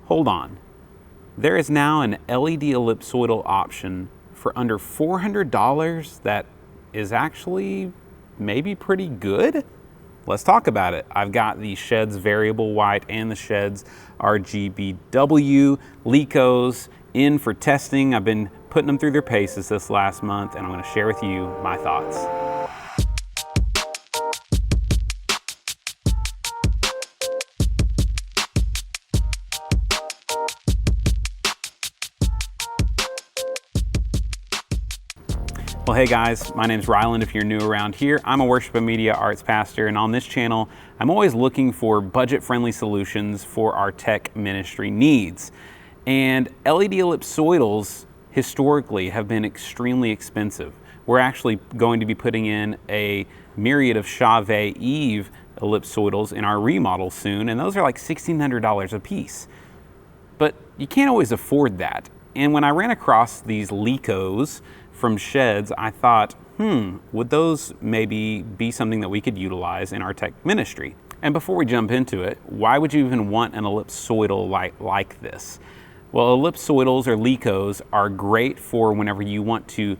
Hold on. There is now an LED ellipsoidal option for under $400 that is actually maybe pretty good? Let's talk about it. I've got the Shehds variable white and the Shehds RGBW Lekos in for testing. I've been putting them through their paces this last month, and I'm going to share with you my thoughts. Well, hey guys, my name's Ryland if you're new around here. I'm a worship and media arts pastor, and on this channel, I'm always looking for budget-friendly solutions for our tech ministry needs. And LED ellipsoidals historically have been extremely expensive. We're actually going to be putting in a myriad of Shehds Eve ellipsoidals in our remodel soon, and those are like $1,600 a piece. But you can't always afford that. And when I ran across these Lekos from Shehds, I thought, would those maybe be something that we could utilize in our tech ministry? And before we jump into it, why would you even want an ellipsoidal light like this? Well, ellipsoidals or Lekos are great for whenever you want to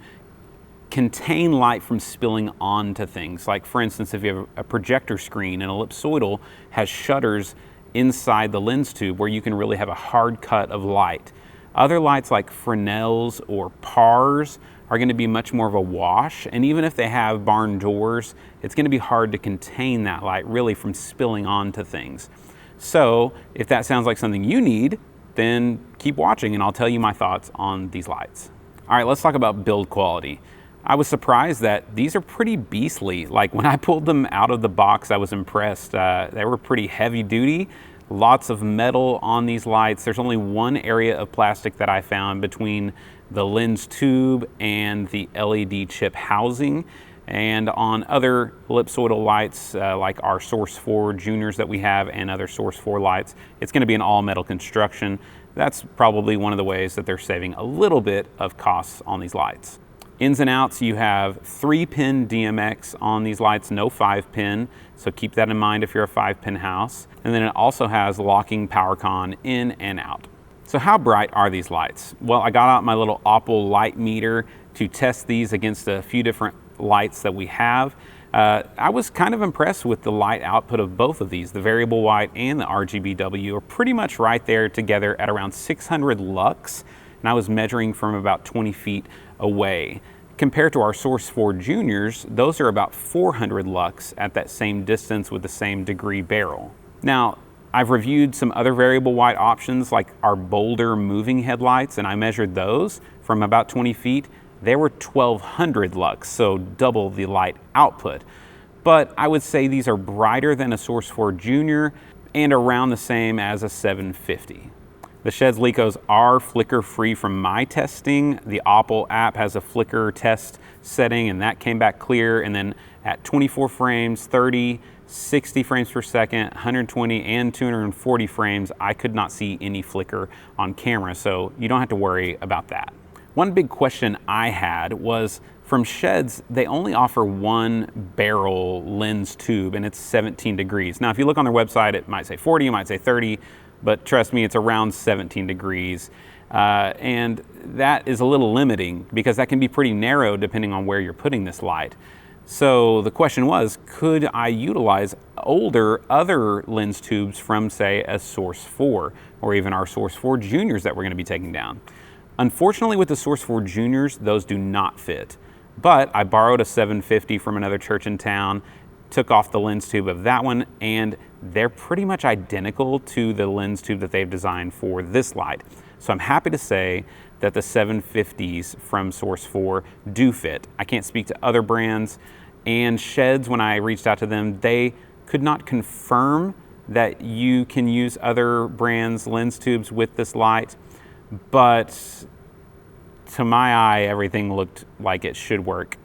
contain light from spilling onto things. Like for instance, if you have a projector screen, an ellipsoidal has shutters inside the lens tube where you can really have a hard cut of light. Other lights like Fresnels or PARs are going to be much more of a wash, and even if they have barn doors, it's going to be hard to contain that light really from spilling onto things. So if that sounds like something you need, then keep watching and I'll tell you my thoughts on these lights. All right, let's talk about build quality. I was surprised that these are pretty beastly. Like when I pulled them out of the box, I was impressed. They were pretty heavy duty. Lots of metal on these lights. There's only one area of plastic that I found between the lens tube and the LED chip housing. And on other ellipsoidal lights, like our Source 4 Juniors that we have and other Source 4 lights, it's going to be an all metal construction. That's probably one of the ways that they're saving a little bit of costs on these lights. Ins and outs, you have 3-pin DMX on these lights, no 5-pin, so keep that in mind if you're a 5-pin house. And then it also has locking PowerCon in and out. So how bright are these lights? Well, I got out my little Opal light meter to test these against a few different lights that we have. I was kind of impressed with the light output of both of these. The variable white and the RGBW are pretty much right there together at around 600 lux, and I was measuring from about 20 feet away. Compared to our Source 4 Juniors, those are about 400 lux at that same distance with the same degree barrel. Now, I've reviewed some other variable white options like our bolder moving headlights, and I measured those from about 20 feet. They were 1200 lux, so double the light output. But I would say these are brighter than a Source 4 Junior and around the same as a 750. The Shehds Lekos are flicker free from my testing. The Opal app has a flicker test setting and that came back clear. And then at 24 frames, 30, 60 frames per second, 120 and 240 frames, I could not see any flicker on camera. So you don't have to worry about that. One big question I had was from Shehds, they only offer one barrel lens tube and it's 17 degrees. Now, if you look on their website, it might say 40, it might say 30, but trust me, it's around 17 degrees. And that is a little limiting because that can be pretty narrow depending on where you're putting this light. So the question was, could I utilize older other lens tubes from say a Source 4 or even our Source 4 Juniors that we're going to be taking down? Unfortunately with the Source 4 Juniors, those do not fit. But I borrowed a 750 from another church in town, took off the lens tube of that one, and they're pretty much identical to the lens tube that they've designed for this light. So I'm happy to say that the 750s from Source 4 do fit. I can't speak to other brands, and Shehds, when I reached out to them, they could not confirm that you can use other brands' lens tubes with this light, but to my eye, everything looked like it should work.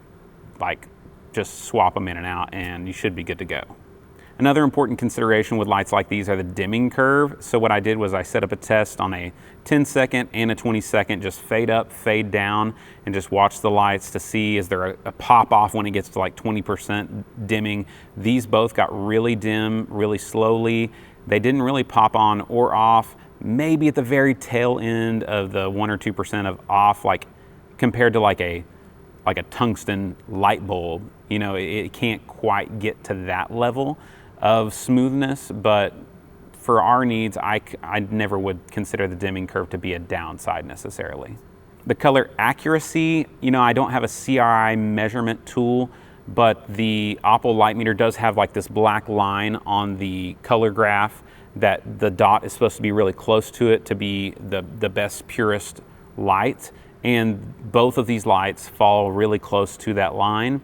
Like, just swap them in and out and you should be good to go. Another important consideration with lights like these are the dimming curve. So what I did was I set up a test on a 10-second and a 20-second, just fade up, fade down, and just watch the lights to see is there a pop off when it gets to like 20% dimming. These both got really dim, really slowly. They didn't really pop on or off, maybe at the very tail end of the 1 or 2% of off, like compared to like a tungsten light bulb. You know, it can't quite get to that level of smoothness, but for our needs, I never would consider the dimming curve to be a downside necessarily. The color accuracy, you know, I don't have a CRI measurement tool, but the Opal light meter does have like this black line on the color graph that the dot is supposed to be really close to it to be the best, purest light. And both of these lights fall really close to that line.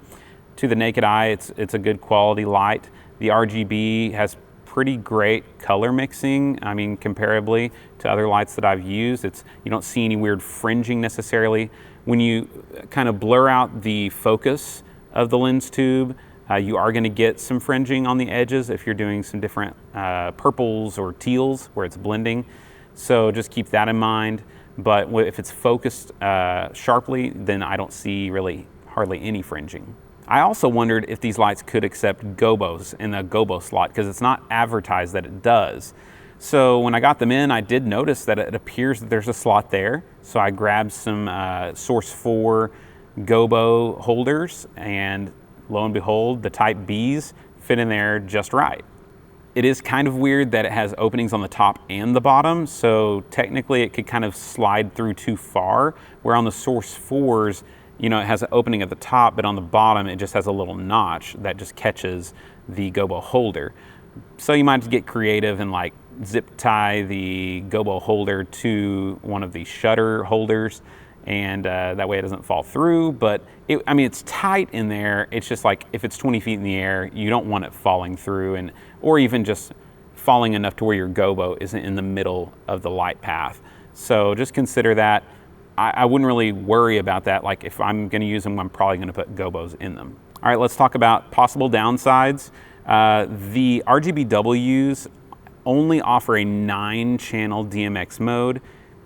To the naked eye, it's a good quality light. The RGB has pretty great color mixing. I mean, comparably to other lights that I've used, you don't see any weird fringing necessarily. When you kind of blur out the focus of the lens tube, you are going to get some fringing on the edges if you're doing some different purples or teals where it's blending. So just keep that in mind. But if it's focused sharply, then I don't see really hardly any fringing. I also wondered if these lights could accept Gobos in the Gobos slot, because it's not advertised that it does. So when I got them in, I did notice that it appears that there's a slot there. So I grabbed some Source 4 Gobo holders, and lo and behold, the Type Bs fit in there just right. It is kind of weird that it has openings on the top and the bottom, so technically it could kind of slide through too far, where on the Source 4s, you know, it has an opening at the top, but on the bottom it just has a little notch that just catches the Gobo holder. So you might have to get creative and like zip tie the Gobo holder to one of the shutter holders, and that way it doesn't fall through. But I mean, it's tight in there. It's just like if it's 20 feet in the air, you don't want it falling through, or even just falling enough to where your Gobo isn't in the middle of the light path. So just consider that. I wouldn't really worry about that. Like if I'm going to use them, I'm probably going to put Gobos in them. All right, let's talk about possible downsides. The RGBWs only offer a 9-channel DMX mode.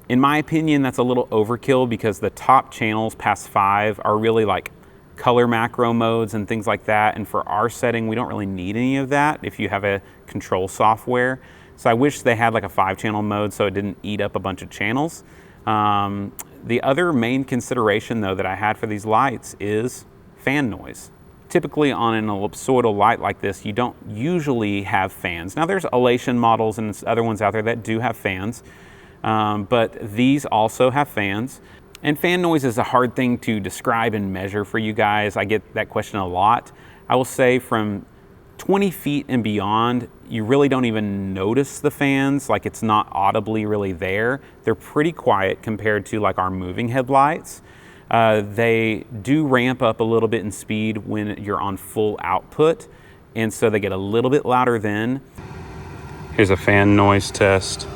In my opinion, that's a little overkill because the top channels past 5 are really like color macro modes and things like that. And for our setting, we don't really need any of that if you have a control software. So I wish they had like a 5-channel mode so it didn't eat up a bunch of channels. The other main consideration though that I had for these lights is fan noise. Typically on an ellipsoidal light like this, you don't usually have fans. Now there's Elation models and other ones out there that do have fans, but these also have fans. And fan noise is a hard thing to describe and measure for you guys. I get that question a lot. I will say from 20 feet and beyond, you really don't even notice the fans, like it's not audibly really there. They're pretty quiet compared to like our moving headlights. They do ramp up a little bit in speed when you're on full output, and so they get a little bit louder then. Here's a fan noise test.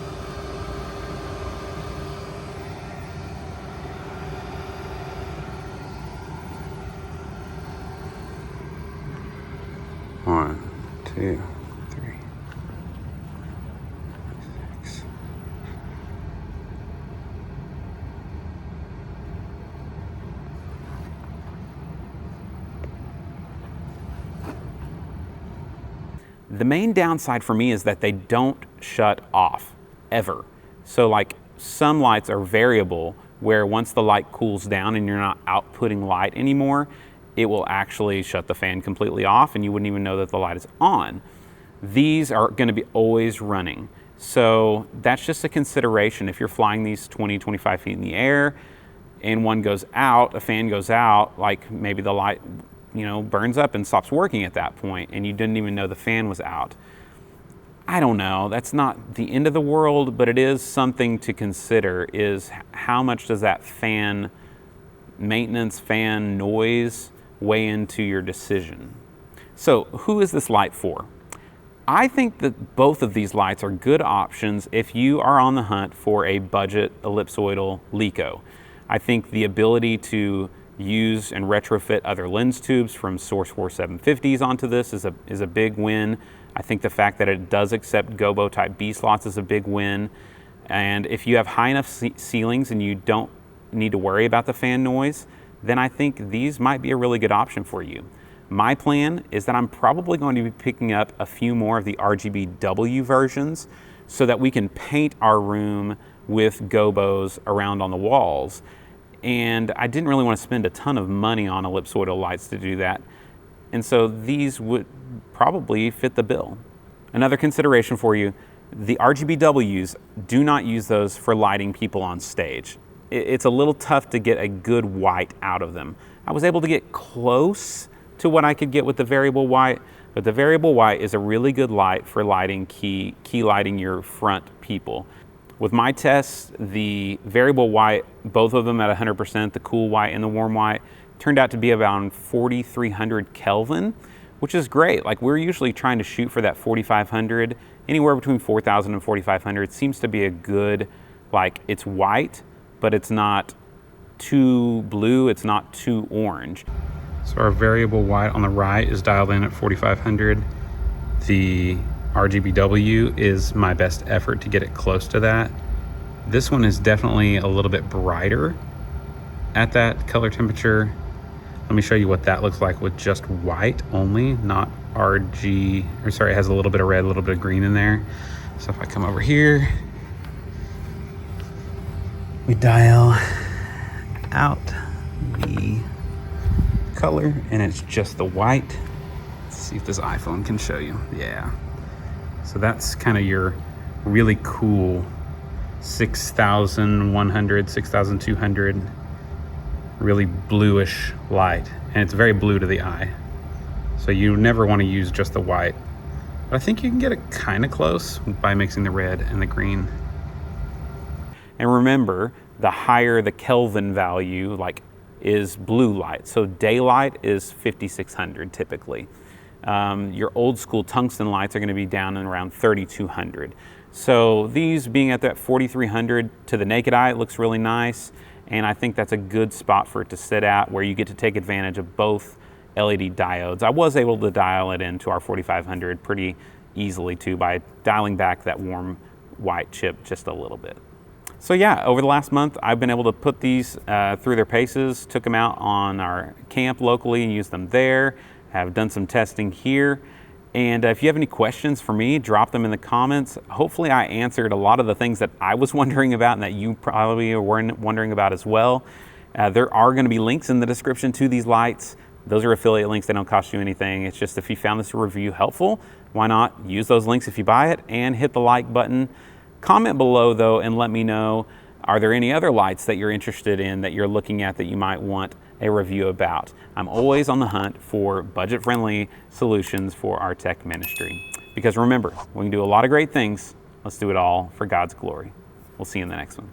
One, two, three, 6. The main downside for me is that they don't shut off ever. So like some lights are variable where once the light cools down and you're not outputting light anymore, it will actually shut the fan completely off and you wouldn't even know that the light is on. These are going to be always running. So that's just a consideration. If you're flying these 20, 25 feet in the air and one goes out, a fan goes out, like maybe the light, you know, burns up and stops working at that point and you didn't even know the fan was out. I don't know, that's not the end of the world, but it is something to consider, is how much does that fan maintenance, fan noise weigh into your decision. So who is this light for? I think that both of these lights are good options if you are on the hunt for a budget ellipsoidal Leko. I think the ability to use and retrofit other lens tubes from Source 4 750s onto this is a big win. I think the fact that it does accept Gobo Type B slots is a big win. And if you have high enough ceilings and you don't need to worry about the fan noise, then I think these might be a really good option for you. My plan is that I'm probably going to be picking up a few more of the RGBW versions so that we can paint our room with gobos around on the walls. And I didn't really want to spend a ton of money on ellipsoidal lights to do that. And so these would probably fit the bill. Another consideration for you, the RGBWs, do not use those for lighting people on stage. It's a little tough to get a good white out of them. I was able to get close to what I could get with the variable white, but the variable white is a really good light for lighting key lighting your front people. With my tests, the variable white, both of them at 100%, the cool white and the warm white, turned out to be about 4,300 Kelvin, which is great. Like, we're usually trying to shoot for that 4,500, anywhere between 4,000 and 4,500 seems to be a good, like, it's white, but it's not too blue, it's not too orange. So our variable white on the right is dialed in at 4,500. The RGBW is my best effort to get it close to that. This one is definitely a little bit brighter at that color temperature. Let me show you what that looks like with just white only, not it has a little bit of red, a little bit of green in there. So if I come over here, we dial out the color and it's just the white. Let's see if this iPhone can show you. Yeah. So that's kind of your really cool 6,100, 6,200, really bluish light. And it's very blue to the eye. So you never want to use just the white. But I think you can get it kind of close by mixing the red and the green. And remember, the higher the Kelvin value, like, is blue light. So daylight is 5,600 typically. Your old school tungsten lights are going to be down in around 3,200. So these being at that 4,300 to the naked eye, it looks really nice. And I think that's a good spot for it to sit at, where you get to take advantage of both LED diodes. I was able to dial it into our 4,500 pretty easily too by dialing back that warm white chip just a little bit. So yeah, over the last month, I've been able to put these through their paces, took them out on our camp locally and used them there, have done some testing here. And if you have any questions for me, drop them in the comments. Hopefully I answered a lot of the things that I was wondering about and that you probably were wondering about as well. There are gonna be links in the description to these lights. Those are affiliate links, they don't cost you anything. It's just, if you found this review helpful, why not use those links if you buy it, and hit the like button. Comment below though and let me know, are there any other lights that you're interested in, that you're looking at, that you might want a review about? I'm always on the hunt for budget-friendly solutions for our tech ministry. Because remember, we can do a lot of great things. Let's do it all for God's glory. We'll see you in the next one.